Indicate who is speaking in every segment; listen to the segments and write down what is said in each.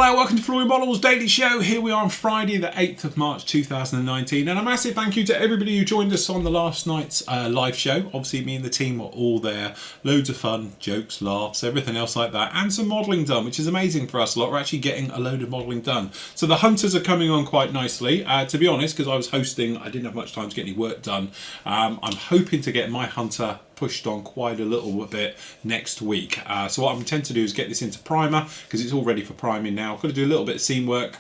Speaker 1: Hello, welcome to Flory Models Daily Show. Here we are on Friday the 8th of March 2019, and a massive thank you to everybody who joined us on the last night's live show. Obviously me and the team were all there, loads of fun, jokes, laughs, everything else like that, and some modelling done, which is amazing for us a lot. We're actually getting a load of modelling done. So the hunters are coming on quite nicely. To be honest, because I was hosting, I didn't have much time to get any work done. I'm hoping to get my hunter pushed on quite a little bit next week. So what I intend to do is get this into primer, because it's all ready for priming now. I've got to do a little bit of seam work,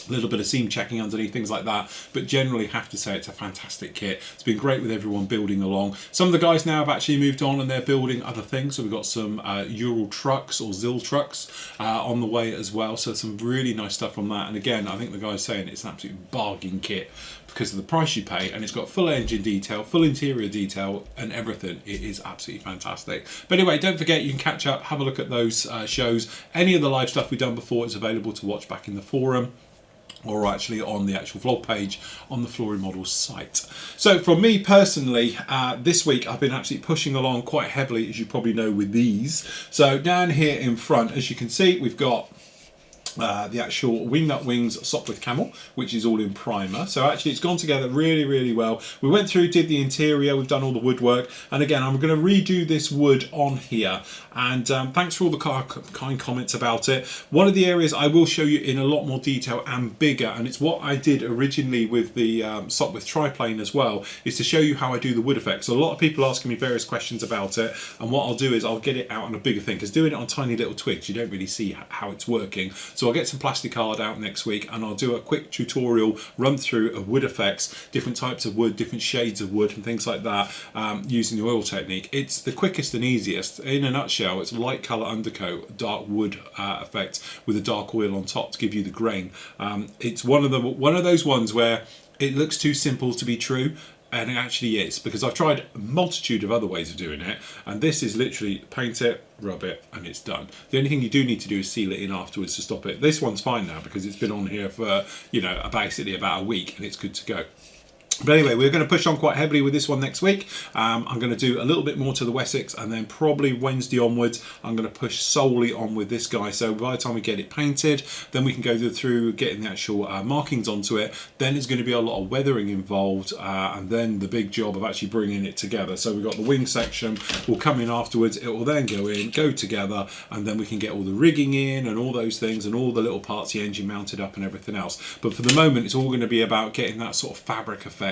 Speaker 1: a little bit of seam checking underneath, things like that, but generally have to say it's a fantastic kit. It's been great with everyone building along. Some of the guys now have actually moved on and they're building other things, so we've got some Ural trucks or ZIL trucks on the way as well, so some really nice stuff on that. And again, I think the guy's saying it's an absolute bargain kit because of the price you pay, and it's got full engine detail, full interior detail and everything. It is absolutely fantastic. But anyway, don't forget you can catch up, have a look at those shows. Any of the live stuff we've done before is available to watch back in the forum, or actually on the actual vlog page on the Flory Models site. So from me personally, this week I've been absolutely pushing along quite heavily, as you probably know, with these. So down here in front, as you can see, we've got the actual wingnut wings Sopwith camel, which is all in primer. So actually it's gone together really well. We went through, did the interior, we've done all the woodwork, and again I'm going to redo this wood on here. And thanks for all the kind comments about it. One of the areas I will show you in a lot more detail and bigger, and it's what I did originally with the Sopwith triplane as well, is to show you how I do the wood effects. So a lot of people asking me various questions about it, and what I'll do is I'll get it out on a bigger thing, because doing it on tiny little twigs you don't really see how it's working. So I'll get some plastic card out next week and I'll do a quick tutorial run through of wood effects, different types of wood, different shades of wood and things like that, using the oil technique. It's the quickest and easiest. In a nutshell, it's light colour undercoat, dark wood effect with a dark oil on top to give you the grain. It's one of those ones where it looks too simple to be true, and it actually is, because I've tried a multitude of other ways of doing it, and this is literally paint it, rub it, and it's done. The only thing you do need to do is seal it in afterwards to stop it. This one's fine now because it's been on here for, you know, basically about a week, and it's good to go. But anyway, we're going to push on quite heavily with this one next week. I'm going to do a little bit more to the Wessex, and then probably Wednesday onwards I'm going to push solely on with this guy. So by the time we get it painted, then we can go through getting the actual markings onto it. Then there's going to be a lot of weathering involved, and then the big job of actually bringing it together. So we've got the wing section will come in afterwards. It will then go together, and then we can get all the rigging in and all those things and all the little parts, the engine mounted up and everything else. But for the moment it's all going to be about getting that sort of fabric effect.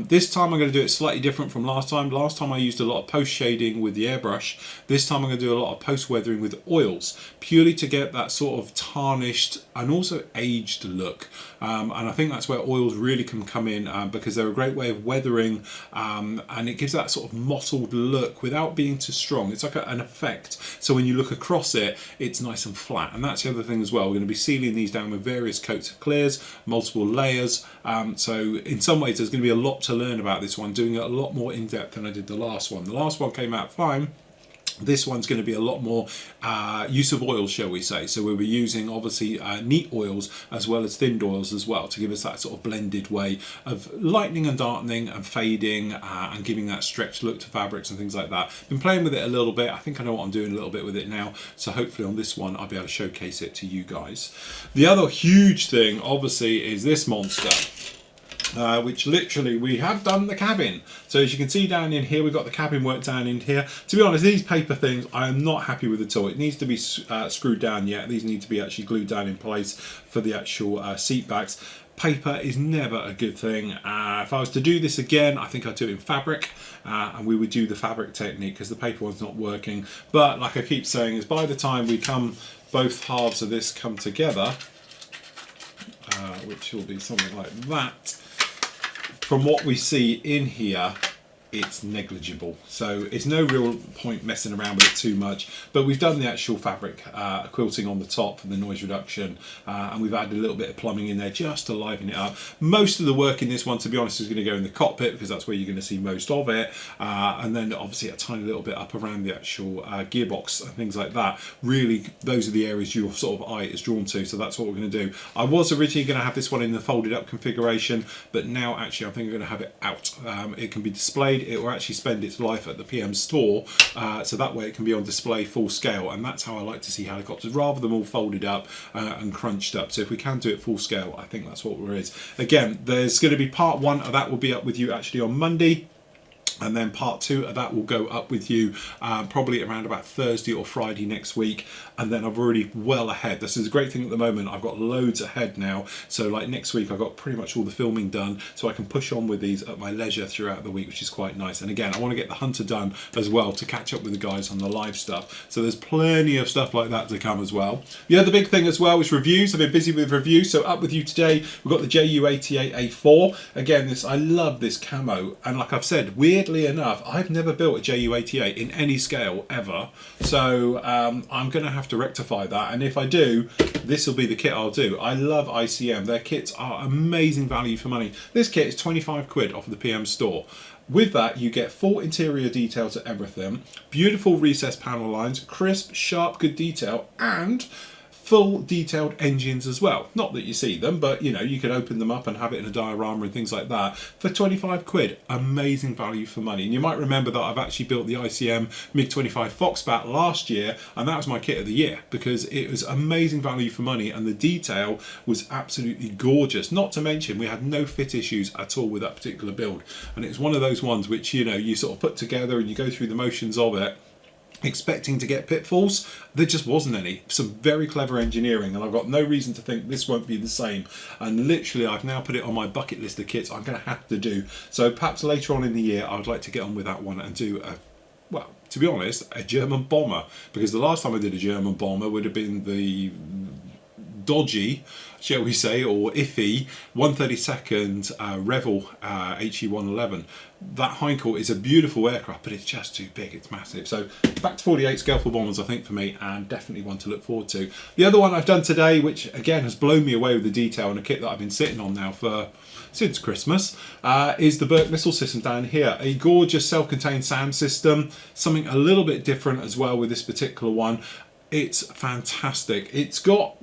Speaker 1: This time I'm going to do it slightly different from last time. Last time I used a lot of post shading with the airbrush. This time I'm going to do a lot of post weathering with oils, purely to get that sort of tarnished and also aged look. And I think that's where oils really can come in, because they're a great way of weathering, and it gives that sort of mottled look without being too strong. It's like an effect, so when you look across it, it's nice and flat. And that's the other thing as well. We're going to be sealing these down with various coats of clears, multiple layers. So in some ways there's going to be a lot to learn about this one, doing it a lot more in depth than I did the last one. The last one came out fine. This one's going to be a lot more use of oils, shall we say. So we'll be using obviously neat oils as well as thinned oils as well, to give us that sort of blended way of lightening and darkening and fading, and giving that stretched look to fabrics and things like that. Been playing with it a little bit. I think I know what I'm doing a little bit with it now. So hopefully on this one I'll be able to showcase it to you guys. The other huge thing obviously is this monster. Which literally we have done the cabin. So as you can see down in here, we've got the cabin work down in here. To be honest, these paper things I am not happy with at all. It needs to be screwed down yet. These need to be actually glued down in place for the actual seat backs. Paper is never a good thing. If I was to do this again, I think I'd do it in fabric, and we would do the fabric technique, because the paper one's not working. But like I keep saying, is by the time both halves of this come together, which will be something like that, from what we see in here, it's negligible. So it's no real point messing around with it too much. But we've done the actual fabric quilting on the top for the noise reduction, and we've added a little bit of plumbing in there just to liven it up. Most of the work in this one, to be honest, is going to go in the cockpit, because that's where you're going to see most of it, and then obviously a tiny little bit up around the actual gearbox and things like that. Really, those are the areas your sort of eye is drawn to, so that's what we're going to do. I was originally going to have this one in the folded up configuration, but now actually I think I'm going to have it out. It can be displayed quid, it will actually spend its life at the PM store, so that way it can be on display full scale, and that's how I like to see helicopters, rather than all folded up and crunched up. So if we can do it full scale, I think that's what it is. Again, there's going to be part 1 of that will be up with you actually on Monday. And then part 2 of that will go up with you probably around about Thursday or Friday next week. And then I've already well ahead. This is a great thing at the moment. I've got loads ahead now. So like next week, I've got pretty much all the filming done. So I can push on with these at my leisure throughout the week, which is quite nice. And again, I want to get the Hunter done as well to catch up with the guys on the live stuff. So there's plenty of stuff like that to come as well. The other big thing as well is reviews. I've been busy with reviews. So up with you today, we've got the JU88A4. Again, I love this camo. And like I've said, weirdly enough, I've never built a JU88 in any scale ever, so I'm going to have to rectify that, and if I do, this will be the kit I'll do. I love ICM. Their kits are amazing value for money. This kit is 25 quid off of the PM store. With that, you get full interior detail to everything, beautiful recessed panel lines, crisp, sharp, good detail, and full detailed engines as well. Not that you see them, but you know, you can open them up and have it in a diorama and things like that for 25 quid. Amazing value for money. And you might remember that I've actually built the ICM MiG-25 Foxbat last year, and that was my kit of the year because it was amazing value for money and the detail was absolutely gorgeous. Not to mention we had no fit issues at all with that particular build, and it's one of those ones which, you know, you sort of put together and you go through the motions of it expecting to get pitfalls. There just wasn't any. Some very clever engineering, and I've got no reason to think this won't be the same, and literally I've now put it on my bucket list of kits I'm going to have to do. So perhaps later on in the year I would like to get on with that one and do a, well, to be honest, a German bomber, because the last time I did a German bomber would have been the dodgy, shall we say, or iffy 132nd Revell HE111. That Heinkel is a beautiful aircraft, but it's just too big, it's massive. So back to 48 Scaleful bombers, I think, for me, and definitely one to look forward to. The other one I've done today, which again has blown me away with the detail, and a kit that I've been sitting on now for since Christmas, is the Burke missile system down here. A gorgeous self-contained SAM system, something a little bit different as well with this particular one. It's fantastic. It's got,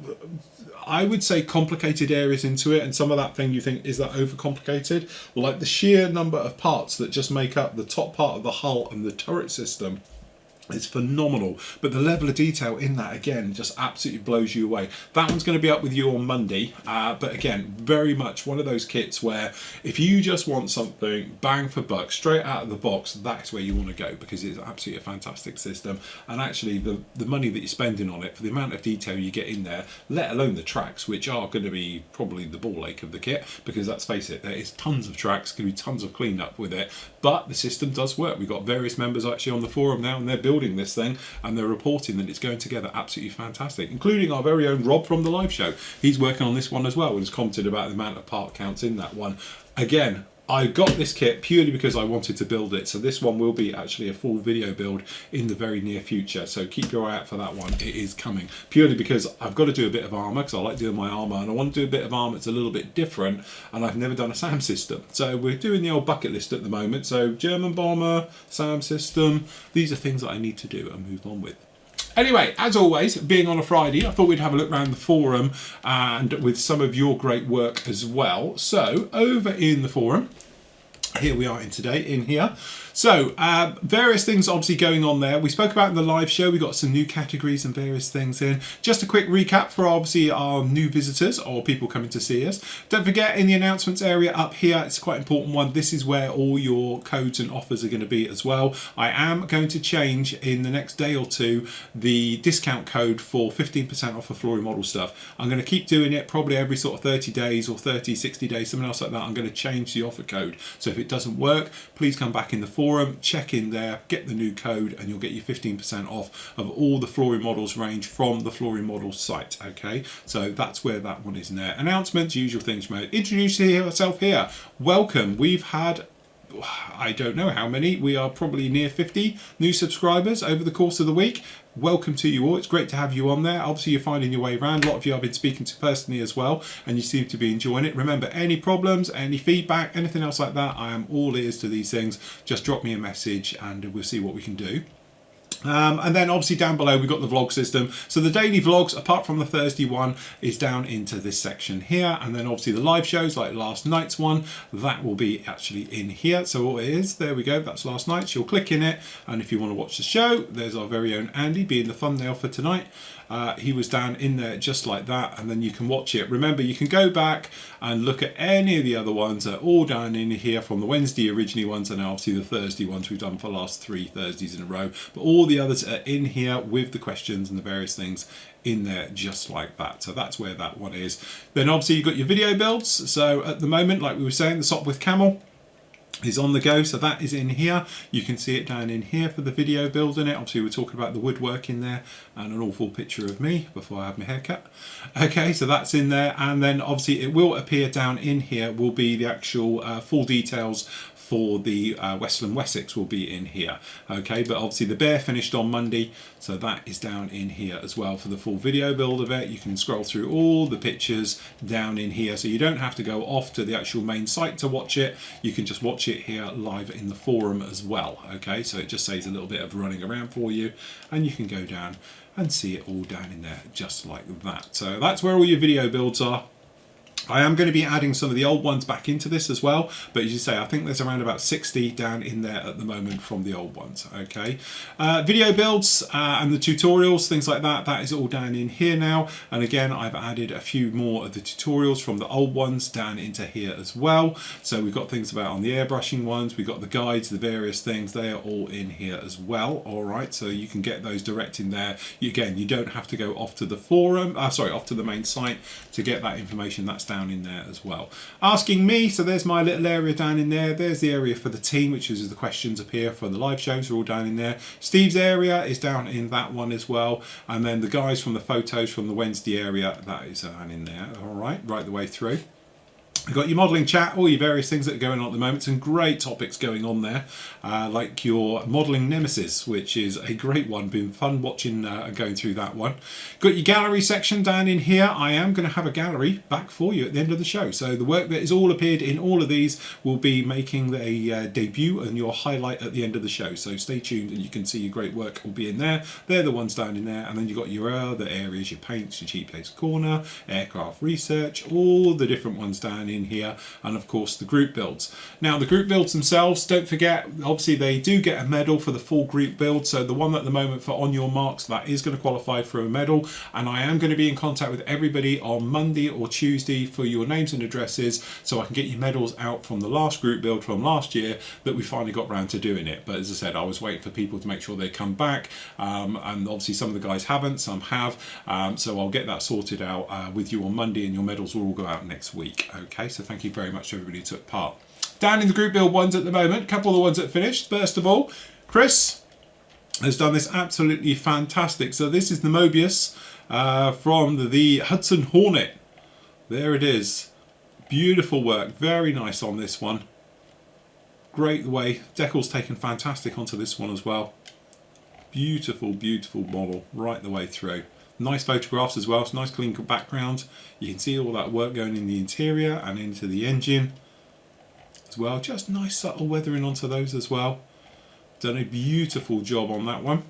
Speaker 1: I would say, complicated areas into it, and some of that thing you think, is that overcomplicated? Like the sheer number of parts that just make up the top part of the hull and the turret system is phenomenal, but the level of detail in that, again, just absolutely blows you away. That one's going to be up with you on Monday, but again, very much one of those kits where if you just want something bang for buck, straight out of the box, that's where you want to go, because it's absolutely a fantastic system. And actually the money that you're spending on it, for the amount of detail you get in there, let alone the tracks, which are going to be probably the ball ache of the kit, because let's face it, there is tons of tracks, going to be tons of cleanup with it, but the system does work. We've got various members actually on the forum now, and they're building this thing, and they're reporting that it's going together absolutely fantastic, including our very own Rob from the live show. He's working on this one as well and has commented about the amount of part counts in that one. Again, I got this kit purely because I wanted to build it, so this one will be actually a full video build in the very near future, so keep your eye out for that one. It is coming, purely because I've got to do a bit of armour, because I like doing my armour, and I want to do a bit of armour that's a little bit different, and I've never done a SAM system. So we're doing the old bucket list at the moment, so German bomber, SAM system, these are things that I need to do and move on with. Anyway, as always, being on a Friday, I thought we'd have a look around the forum and with some of your great work as well. So over in the forum, here we are in here. So various things obviously going on there. We spoke about in the live show, we got some new categories and various things in. Just a quick recap for obviously our new visitors or people coming to see us. Don't forget, in the announcements area up here, it's quite an important one. This is where all your codes and offers are going to be as well. I am going to change in the next day or two the discount code for 15% off of Flory model stuff. I'm going to keep doing it probably every sort of 30 days or 30, 60 days, something else like that. I'm going to change the offer code. So if it doesn't work, please come back in the forum, check in there, get the new code, and you'll get your 15% off of all the Flory models range from the Flory models site. Okay, so that's where that one is in there. Announcements, usual things, mate. Introduce yourself here. Welcome. We've had, I don't know how many, we are probably near 50 new subscribers over the course of the week. Welcome to you all. It's great to have you on there. Obviously you're finding your way around. A lot of you I've been speaking to personally as well, and you seem to be enjoying it. Remember, any problems, any feedback, anything else like that, I am all ears to these things. Just drop me a message and we'll see what we can do. And then obviously down below we've got the vlog system. So the daily vlogs, apart from the Thursday one, is down into this section here. And then obviously the live shows like last night's one, that will be actually in here. So what it is, there we go, that's last night's. You'll click in it, and if you want to watch the show, there's our very own Andy being the thumbnail for tonight. He was down in there just like that, and then you can watch it. Remember, you can go back and look at any of the other ones. They're all down in here, from the Wednesday originally ones and now obviously the Thursday ones we've done for the last 3 Thursdays in a row. But all the others are in here with the questions and the various things in there just like that. So that's where that one is. Then obviously you've got your video builds. So at the moment, like we were saying, the sock with camel is on the go, so that is in here. You can see it down in here for the video build in it. Obviously we're talking about the woodwork in there, and an awful picture of me before I have my haircut. Okay, so that's in there, and then obviously it will appear down in here will be the actual full details for the Westland Wessex will be in here. Okay, but obviously the bear finished on Monday, so that is down in here as well for the full video build of it. You can scroll through all the pictures down in here, so you don't have to go off to the actual main site to watch it. You can just watch it here live in the forum as well. Okay, so it just saves a little bit of running around for you, and you can go down and see it all down in there just like that. So that's where all your video builds are. I am going to be adding some of the old ones back into this as well, but as you say, I think there's around about 60 down in there at the moment from the old ones. Okay, video builds and the tutorials, things like that, that is all down in here now. And again, I've added a few more of the tutorials from the old ones down into here as well. So we've got things about on the airbrushing ones, we've got the guides, the various things, they are all in here as well. All right, so you can get those direct in there. Again, you don't have to go off to the forum, off to the main site to get that information. That's down in there as well. Asking me, so there's my little area down in there. There's the area for the team, which is the questions up here for the live shows are all down in there. Steve's area is down in that one as well, and then the guys from the photos from the Wednesday area, that is down in there. All right the way through. You've got your modelling chat, all your various things that are going on at the moment. Some great topics going on there, like your modelling nemesis, which is a great one. Been fun watching and going through that one. Got your gallery section down in here. I am going to have a gallery back for you at the end of the show. So the work that is all appeared in all of these will be making a debut and your highlight at the end of the show. So stay tuned and you can see your great work will be in there. They're the ones down in there. And then you've got your other areas, your paints, your cheap place corner, aircraft research, all the different ones down in here, and of course the group builds. Now the group builds themselves, don't forget, obviously they do get a medal for the full group build. So the one at the moment for On Your Marks, that is going to qualify for a medal, and I am going to be in contact with everybody on Monday or Tuesday for your names and addresses, so I can get your medals out from the last group build from last year that we finally got round to doing it. But as I said, I was waiting for people to make sure they come back, and obviously some of the guys haven't, some have, so I'll get that sorted out with you on Monday, and your medals will all go out next week. Okay, so thank you very much to everybody who took part. Down in the group build ones at the moment, a couple of the ones that finished. First of all, Chris has done this absolutely fantastic. So this is the Mobius from the Hudson Hornet. There it is. Beautiful work, very nice on this one. Great the way Decal's taken fantastic onto this one as well. Beautiful, beautiful model right the way through. Nice photographs as well, it's nice clean background. You can see all that work going in the interior and into the engine as well. Just nice subtle weathering onto those as well. Done a beautiful job on that one.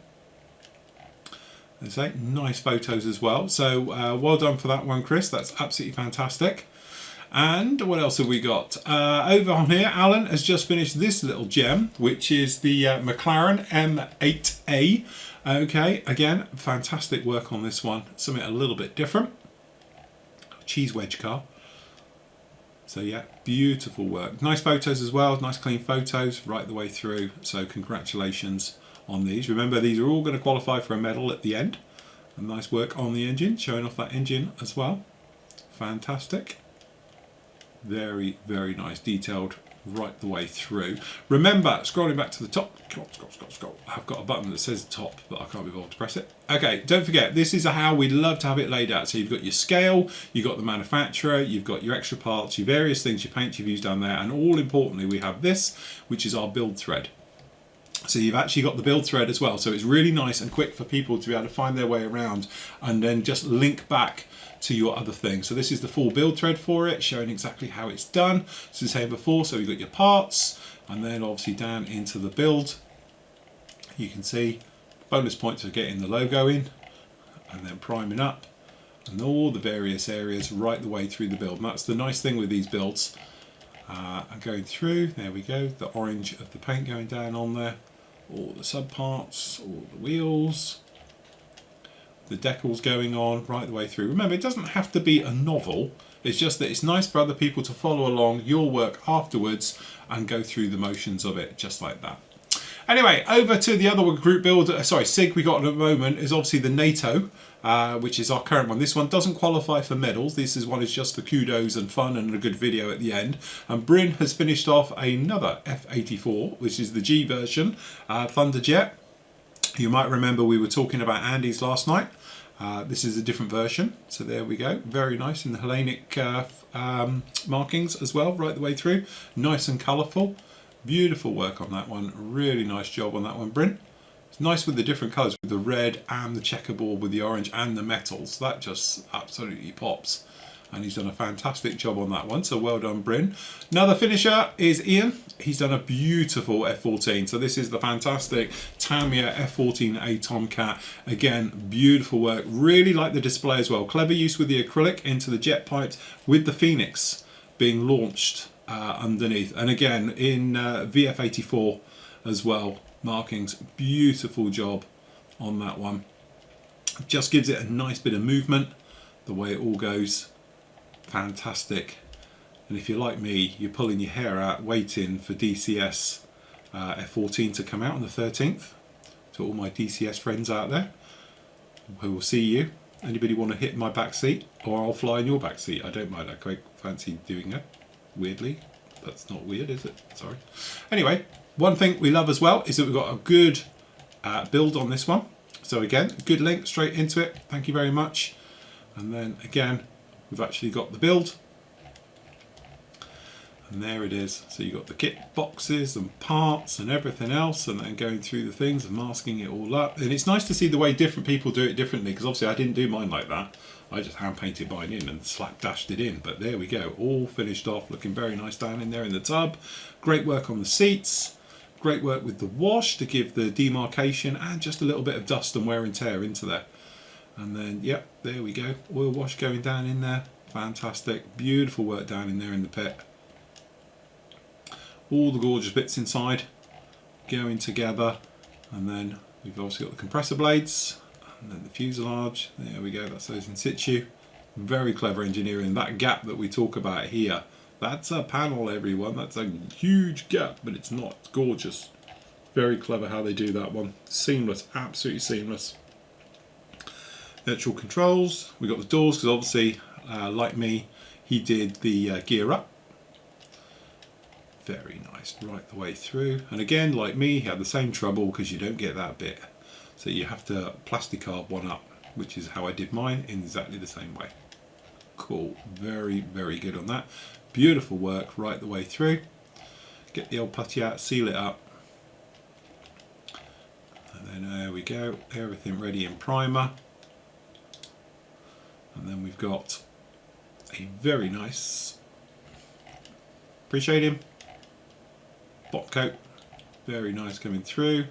Speaker 1: As I say, nice photos as well. So well done for that one, Chris. That's absolutely fantastic. And what else have we got? Over on here, Alan has just finished this little gem, which is the McLaren M8A. Okay, again, fantastic work on this one. Something a little bit different. Cheese wedge car. So yeah, beautiful work. Nice photos as well, nice clean photos right the way through. So congratulations on these. Remember, these are all going to qualify for a medal at the end. And nice work on the engine, showing off that engine as well. Fantastic. Very, very nice, detailed right the way through. Remember, scrolling back to the top, scroll. I've got a button that says top, but I can't be bothered to press it. Okay, don't forget, this is how we love to have it laid out. So you've got your scale, you've got the manufacturer, you've got your extra parts, your various things, your paint you've used down there, and all importantly, we have this, which is our build thread. So you've actually got the build thread as well. So it's really nice and quick for people to be able to find their way around and then just link back to your other things. So this is the full build thread for it, showing exactly how it's done. As I said before, so you've got your parts, and then obviously down into the build, you can see Bonus points for getting the logo in and then priming up and all the various areas right the way through the build. And that's the nice thing with these builds. And going through, there we go, the orange of the paint going down on there, all the subparts, all the wheels, the decals going on right the way through. Remember, it doesn't have to be a novel, it's just that it's nice for other people to follow along your work afterwards and go through the motions of it, just like that. Anyway, over to the other group build, SIG we got at the moment is obviously the NATO, which is our current one. This one doesn't qualify for medals. This one is just for kudos and fun and a good video at the end. And Bryn has finished off another F-84, which is the G version, Thunderjet. You might remember we were talking about Andy's last night. This is a different version, so there we go. Very nice in the Hellenic markings as well, right the way through. Nice and colourful. Beautiful work on that one. Really nice job on that one, Bryn. It's nice with the different colours, with the red and the checkerboard with the orange and the metals. That just absolutely pops. And he's done a fantastic job on that one, so well done, Bryn. Another finisher is Ian. He's done a beautiful F-14. So this is the fantastic Tamiya F-14A Tomcat. Again, beautiful work. Really like the display as well. Clever use with the acrylic into the jet pipes with the Phoenix being launched underneath. And again, in VF-84 as well, markings. Beautiful job on that one. Just gives it a nice bit of movement, the way it all goes. Fantastic. And if you're like me, you're pulling your hair out waiting for DCS F-14 to come out on the 13th. To all my DCS friends out there, we will see you. Anybody want to hit my back seat, or I'll fly in your back seat? I don't mind. I quite fancy doing it. Weirdly, that's not weird, is it? Sorry. Anyway, one thing we love as well is that we've got a good build on this one. So again, good link straight into it. Thank you very much. And then again, we've actually got the build. And there it is. So you've got the kit boxes and parts and everything else, and then going through the things and masking it all up. And it's nice to see the way different people do it differently, because obviously I didn't do mine like that. I just hand painted mine in and slap dashed it in. But there we go, all finished off, looking very nice down in there in the tub. Great work on the seats. Great work with the wash to give the demarcation and just a little bit of dust and wear and tear into there. And then, yep, there we go. Oil wash going down in there. Fantastic. Beautiful work down in there in the pit. All the gorgeous bits inside going together. And then we've also got the compressor blades. And then the fuselage. There we go. That's those in situ. Very clever engineering. That gap that we talk about here. That's a panel, everyone. That's a huge gap, but it's not. It's gorgeous. Very clever how they do that one. Seamless. Absolutely seamless. Actual controls, we got the doors, because obviously, like me, he did the gear up. Very nice, right the way through. And again, like me, he had the same trouble because you don't get that bit. So you have to plastic carb one up, which is how I did mine, in exactly the same way. Cool, very, very good on that. Beautiful work right the way through. Get the old putty out, seal it up. And then there we go, everything ready in primer. And then we've got a very nice, appreciate him, bot coat, very nice coming through,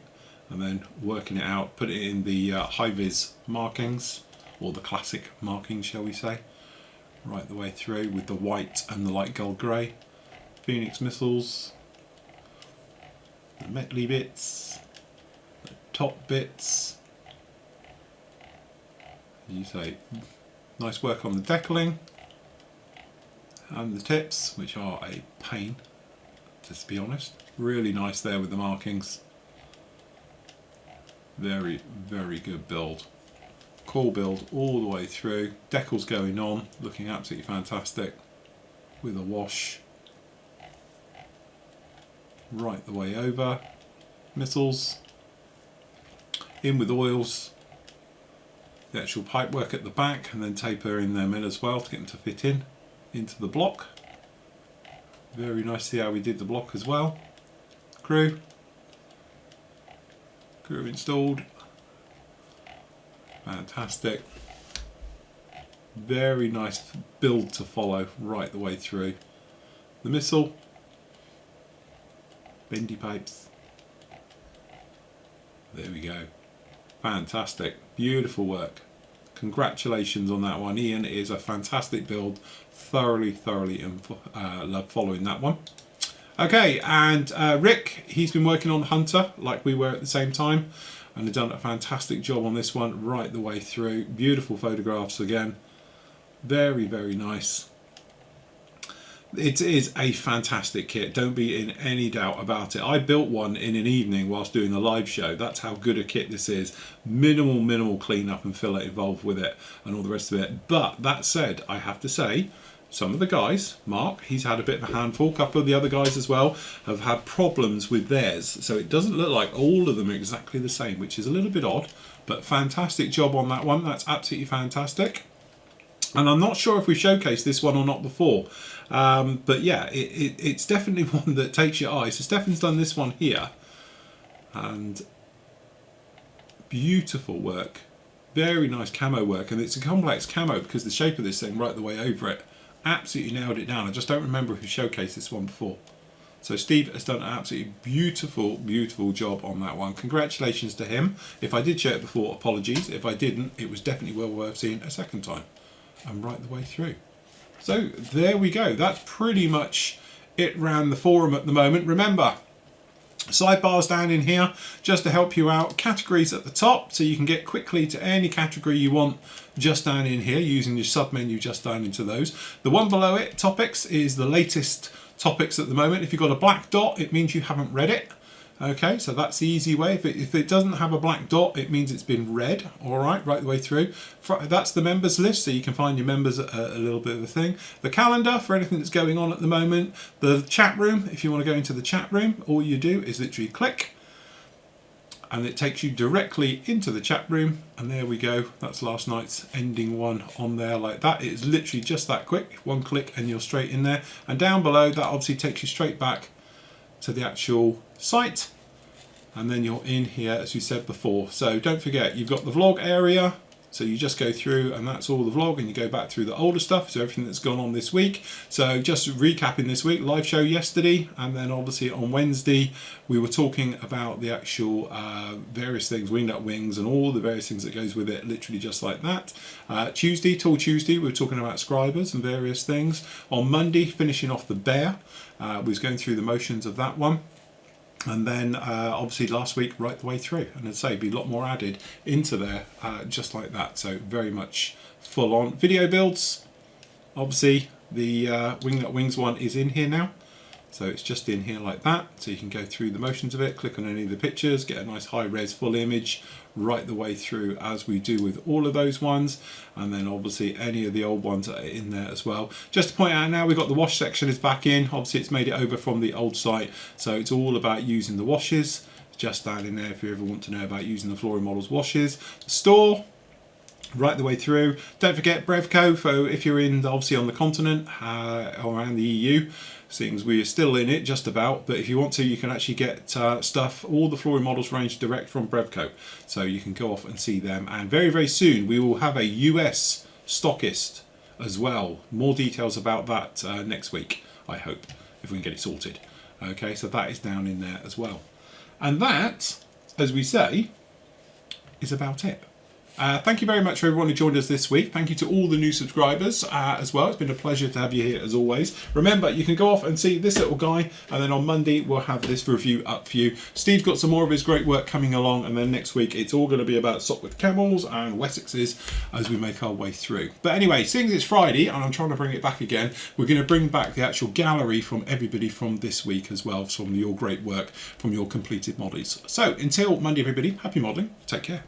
Speaker 1: and then working it out, put it in the high-vis markings, or the classic markings shall we say, right the way through with the white and the light gold grey. Phoenix missiles, the metally bits, the top bits, as you say. Nice work on the decaling and the tips, which are a pain, to be honest. Really nice there with the markings. Very, very good build. Cool build all the way through. Decals going on, looking absolutely fantastic with a wash right the way over. Missiles in with oils. The actual pipe work at the back, and then taper in them in as well to get them to fit in into the block. Very nice to see how we did the block as well. Crew installed. Fantastic. Very nice build to follow right the way through. The missile, bendy pipes. There we go. Fantastic, beautiful work. Congratulations on that one, Ian. It is a fantastic build. Thoroughly love following that one. Okay, and Rick, he's been working on Hunter like we were at the same time, and has done a fantastic job on this one right the way through. Beautiful photographs again. Very, very nice. It is a fantastic kit, don't be in any doubt about it. I built one in an evening whilst doing a live show. That's how good a kit this is. Minimal cleanup and filler involved with it and all the rest of it. But that said, I have to say, some of the guys, Mark, he's had a bit of a handful. A couple of the other guys as well have had problems with theirs. So it doesn't look like all of them are exactly the same, which is a little bit odd. But fantastic job on that one. That's absolutely fantastic. And I'm not sure if we showcased this one or not before. But yeah, it's definitely one that takes your eye. So Stefan's done this one here. And beautiful work. Very nice camo work. And it's a complex camo because the shape of this thing right the way over it. Absolutely nailed it down. I just don't remember who showcased this one before. So Steve has done an absolutely beautiful job on that one. Congratulations to him. If I did show it before, apologies. If I didn't, it was definitely well worth seeing a second time. And right the way through. So there we go. That's pretty much it around the forum at the moment. Remember, sidebars down in here just to help you out. Categories at the top so you can get quickly to any category you want just down in here using your sub menu just down into those. The one below it, topics, is the latest topics at the moment. If you've got a black dot, it means you haven't read it. Okay, so that's the easy way. If it doesn't have a black dot, it means it's been read, all right the way through. That's the members list, so you can find your members a little bit of a thing. The calendar for anything that's going on at the moment. The chat room, if you want to go into the chat room, all you do is literally click, and it takes you directly into the chat room, and there we go. That's last night's ending one on there like that. It's literally just that quick. One click and you're straight in there. And down below, that obviously takes you straight back to the actual site, and then you're in here as we said before. So don't forget, you've got the vlog area, so you just go through and that's all the vlog, and you go back through the older stuff, so everything that's gone on this week. So just recapping this week, live show yesterday, and then obviously on Wednesday we were talking about the actual various things, winged up wings and all the various things that goes with it, literally just like that. Tuesday we were talking about scribers and various things. On Monday, finishing off the bear, we was going through the motions of that one. And then obviously last week right the way through, and I'd say be a lot more added into there just like that. So very much full on video builds. Obviously the Winged Up Wings one is in here now, so it's just in here like that, so you can go through the motions of it, click on any of the pictures, get a nice high res full image right the way through as we do with all of those ones. And then obviously any of the old ones are in there as well. Just to point out, now we've got the wash section is back in. Obviously it's made it over from the old site, so it's all about using the washes just down in there if you ever want to know about using the Flory models washes. The store right the way through. Don't forget Brevco for if you're in obviously on the continent or around the EU. Seems we're still in it just about, but if you want to, you can actually get stuff, all the Flory models range direct from Brevco, so you can go off and see them. And very soon we will have a US stockist as well. More details about that next week, I hope, if we can get it sorted. Okay, so that is down in there as well. And that, as we say, is about it. Thank you very much for everyone who joined us this week. Thank you to all the new subscribers as well. It's been a pleasure to have you here as always. Remember, you can go off and see this little guy, and then on Monday we'll have this review up for you. Steve's got some more of his great work coming along, and then next week it's all going to be about Sopwith Camels and Wessexes as we make our way through. But anyway, seeing as it's Friday and I'm trying to bring it back again, we're going to bring back the actual gallery from everybody from this week as well, from your great work, from your completed models. So until Monday everybody, happy modelling, take care.